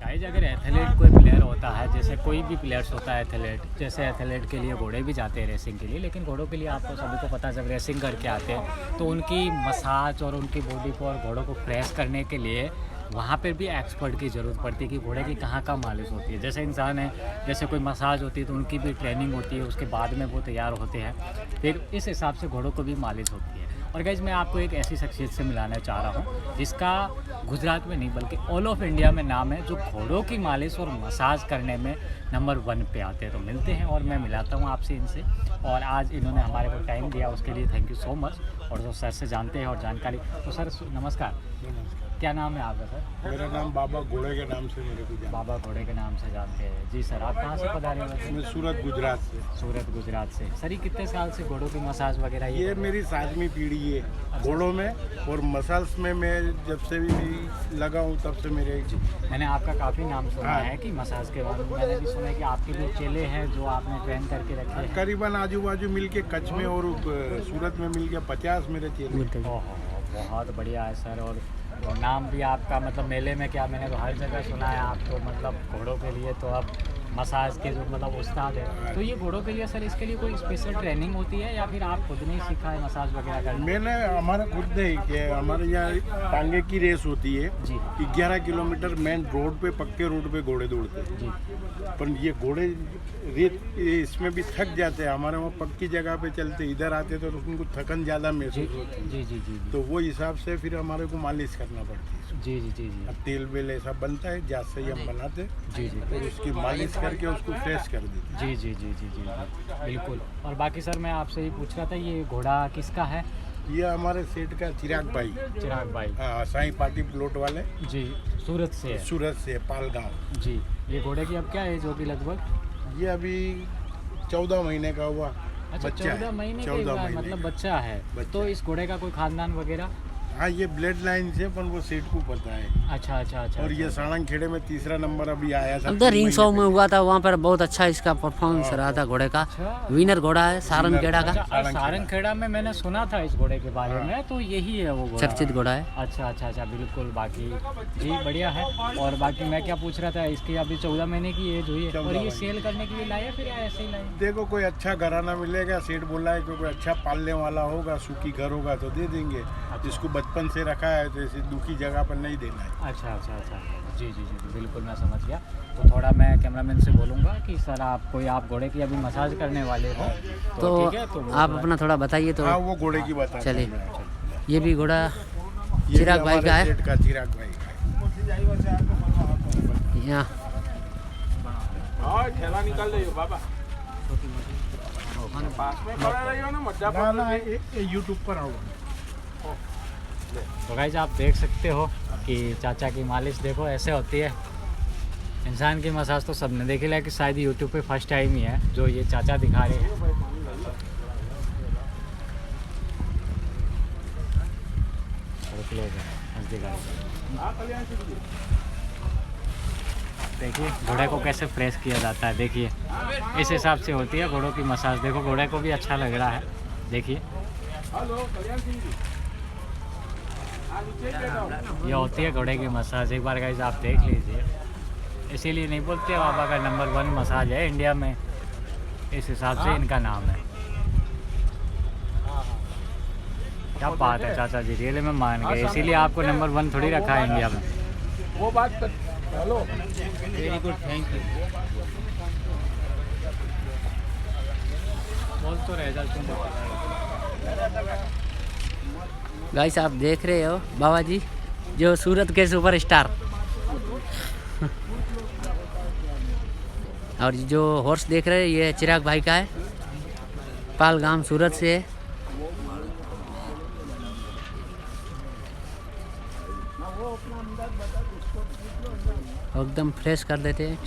Guys अगर athlete कोई player होता है, जैसे कोई भी प्लेयर्स होता है एथलीट, जैसे एथलीट के लिए घोड़े भी जाते हैं रेसिंग के लिए, लेकिन घोड़ों के लिए आपको सभी को पता है जब रेसिंग करके आते हैं तो उनकी मसाज और उनकी बॉडी को और घोड़ों को फ्रेश करने के लिए वहाँ पर भी एक्सपर्ट की ज़रूरत पड़ती है कि घोड़े की कहाँ कहाँ मालिश होती है। जैसे इंसान है, जैसे कोई मसाज होती है तो उनकी भी ट्रेनिंग होती है, उसके बाद में वो तैयार होते हैं, फिर इस हिसाब से घोड़ों को भी मालिश होती है। और गाइस मैं आपको एक ऐसी शख्सियत से मिलाना चाह रहा हूँ जिसका गुजरात में नहीं बल्कि ऑल ऑफ इंडिया में नाम है, जो घोड़ों की मालिश और मसाज करने में नंबर 1 पे आते हैं। तो मिलते हैं और मैं मिलाता हूँ आपसे इनसे, और आज इन्होंने हमारे को टाइम दिया उसके लिए थैंक यू सो मच। और जो सर से जानते हैं और जानकारी, तो सर नमस्कार, क्या नाम है आपका सर? मेरा नाम बाबा घोड़े के नाम से मेरे को जानते हैं। बाबा घोड़े के नाम से जानते हैं जी। सर आप कहाँ से पधारे हुए? मैं सूरत गुजरात से। सूरत गुजरात से। सर ये कितने साल से घोड़ों की मसाज वगैरह ये मेरी 7वीं पीढ़ी है घोड़ों में, और मसाज में मैं जब से भी लगा हूँ तब से मेरे। मैंने आपका काफ़ी नाम सुना हाँ। है कि मसाज के बारे में। मैंने भी सुना है कि आपके भी चेले हैं जो आपने ट्रेन करके रखे हैं। करीबन आजू बाजू मिल के कच्छ में और सूरत में मिल के 50 मेरे चेले। ओहो, बहुत बढ़िया है सर। और नाम भी आपका, मतलब मेले में क्या, मैंने तो हर जगह सुना है आप तो मतलब घोड़ों के लिए तो अब मसाज के जो मतलब उस्ताद है। तो ये घोड़ों के लिए सर, इसके लिए कोई स्पेशल ट्रेनिंग होती है या फिर आप खुद ने ही सीखा है मसाज वगैरह करना? मैंने हमारा खुद नहीं किया। हमारे यहाँ टांगे की रेस होती है जी 11 किलोमीटर मेन रोड पे, पक्के रोड पे घोड़े दौड़ते हैं। जी पर ये घोड़े रेत इसमें भी थक जाते हैं। हमारे वहाँ पक्की जगह पे चलते, इधर आते तो उनको थकन ज़्यादा जी महसूस होती है। जी जी जी तो वो हिसाब से फिर हमारे को मालिश करना पड़ती है। जी जी जी अब तेल वेल ऐसा बनता है जात से ही हम बनाते, जी जी और उसकी मालिश करके उसको फ्रेश कर देते। जी जी जी जी जी बिल्कुल। और बाकी सर मैं आपसे ये पूछ रहा था, ये घोड़ा किसका है? ये हमारे सेठ का चिराग भाई, चिराग भाई। हाँ, साईं पार्टी प्लॉट वाले, जी सूरत से है। सूरत से, पाल गाँव। जी ये घोड़े की अब क्या एज होगी लगभग? ये अभी 14 महीने का हुआ अच्छा बच्चा है। 14 महीने 14 का महीने मतलब का। बच्चा है। बच्चा तो है। इस घोड़े का कोई खानदान वगैरह? हाँ, ये ब्लड लाइन से, पर वो सेठ को पता है। अच्छा अच्छा अच्छा। और ये साणंद खेड़े में 3रा नंबर अभी आया था। अंदर रिंग शो में हुआ था, वहाँ पर बहुत अच्छा इसका परफॉर्मेंस रहा था घोड़े का। अच्छा विनर घोड़ा है सारंग खेड़ा का, अच्छा, सारंग खेड़ा में मैंने सुना था इस घोड़े के बारे में, तो यही है वो घोड़ा। चर्चित घोड़ा है। अच्छा अच्छा अच्छा बिल्कुल। बाकी जी बढ़िया है। और बाकी मैं क्या पूछ रहा था, इसकी अभी 14 महीने की एज हुई है, 14 और ये महीने। सेल करने के लिए लाए फिर ऐसे ही लाए? देखो कोई अच्छा घराना मिलेगा, सेठ बोला है कि कोई अच्छा पालने वाला होगा, सूखी घर होगा तो दे देंगे। जिसको बचपन से रखा है तो ऐसी दुखी जगह पर नहीं देना है। अच्छा अच्छा अच्छा जी जी जी बिल्कुल मैं समझ गया। तो थोड़ा मैं कैमरामैन से बोलूँगा कि सर आप घोड़े की अभी मसाज करने वाले हो तो ठीक है, तो वो आप थोड़ा- अपना थोड़ा बताइए तो। हाँ, वो घोड़े की बात है। चलिए, ये भी घोड़ा ये चिराग भी भाई हमारे का है। सेठ का, चिराग भाई का है। यहाँ ठेला निकाल रही हो बाबा, पास में खड़ा रही हो ना, मजा ना ना, यूट्यूब पर आओ। तो गाइस आप देख सकते हो कि चाचा की मालिश देखो ऐसे होती है। इंसान की मसाज तो सबने देखी, लेकिन शायद यूट्यूब पे फर्स्ट टाइम ही है जो ये चाचा दिखा रहे हैं। देखिए घोड़े को कैसे फ्रेश किया जाता है, देखिए इस हिसाब से होती है घोड़ों की मसाज। देखो घोड़े को भी अच्छा लग रहा है, देखिए ये होती है घोड़े की मसाज। एक बार गाइस आप देख लीजिए। इसीलिए नहीं बोलते आप, अगर नंबर 1 मसाज है इंडिया में, इस हिसाब से इनका नाम है। क्या बात है चाचा जी, रियली में मान गए, इसीलिए आपको नंबर 1 थोड़ी रखा है इंडिया में। वो बात कर। Hello, very good, thank you. बोल तो रहे जा तुम। गाइस आप देख रहे हो बाबा जी, जो सूरत के सुपरस्टार। और जो हॉर्स देख रहे हैं ये चिराग भाई का है, पालगाम सूरत से है। एकदम फ्रेश कर देते हैं।